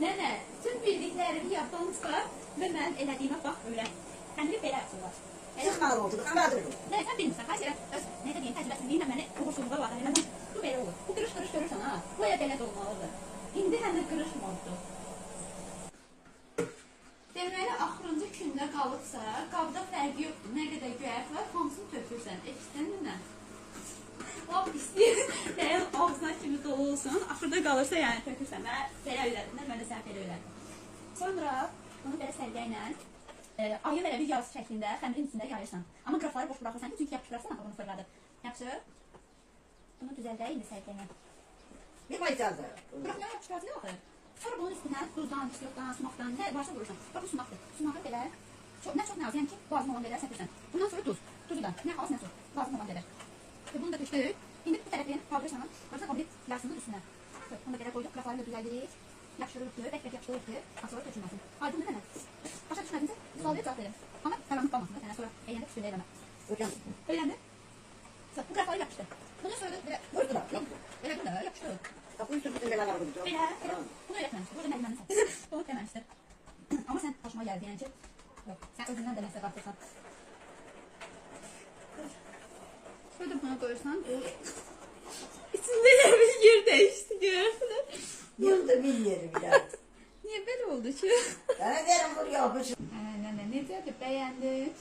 Nənə, tüm bildiklərimi yaddanızda və mən elədiyimə bax öyrən. Kəndiri belə yapıyorlar. Çıxmalı oldu, qanadır. Nə, sən bilmirsən, xahiş edirəm, öz necə deyim, təcrübəsizliyinlə məni uğursuzluğa vadar eləmə. Bu belə olur. Bu qırış görürsən ha, bu elə belə də olmalıdır. İndi həm də qırış moddur. Deməli, axırıncı gündə qalıbsa, qabda fərqi yoxdur. Nə qədər göyərti var, hamısını tökürsən. Eşitdin mi? Lap istəyir, deyil, ağzına kimi dolu olsun. Axırda qalırsa, yəni tökürsən. Mən belə öyrədim, mən də səhv belə öyrədim. Sonra bunu belə səliqə ilə ayı belə bir yaz şəklində xəmirin içində yayırsan. Amma qrafları boş buraxırsan ki, çünki yapışdırarsan, onu fırladır. Yaxşı? Bunu düzəldək indi səliqə ilə. Bir baycazdır. Qrafları yapışdırarsan axı. Sonra bunun üstünə duzdan, püskürtdən, sumaqdan, nə varsa vurursan. Bax bu sumaqdır. Sumağı belə, nə çox nazik, yəni ki, lazım olan qədər səpirsən. Bundan sonra duz. Duzu da, nə az, nə çox, lazım olan qədər. Bunu da tökdük. İndi bu tərəfini kaldırırsan, varsa qablit yarısının üstünə. Bunu da belə qoyduq, qrafları da düzəldirik. Yapışdırırıq, bək-bək yapışdırırıq, sonra tökülməsin. Aydın nə? Başa düşmədinsə, sual cavab verin. Amma qaranlıq qalmasın da sənə, sonra eynəndə püskürdə eləmə. Öyrəndin? Bu qrafları yapışdır. Bundan sonra belə, belə bunu da yapışdırırıq. Kapıyı sürdüm belə var burada. Belə, bunu öyrətməmişdir, burada mənim sat. Bunu deməmişdir. Amma sən hoşuma gəldi, yəni ki, yox, sən özündən də nəsə qartırsan. Şöyle bunu koyursan, içinde bir yer değişti, gördün. Yılda bir yeri biraz. Niye böyle oldu ki? Ben derim buraya yapışım. Ne, necədir, beğendin?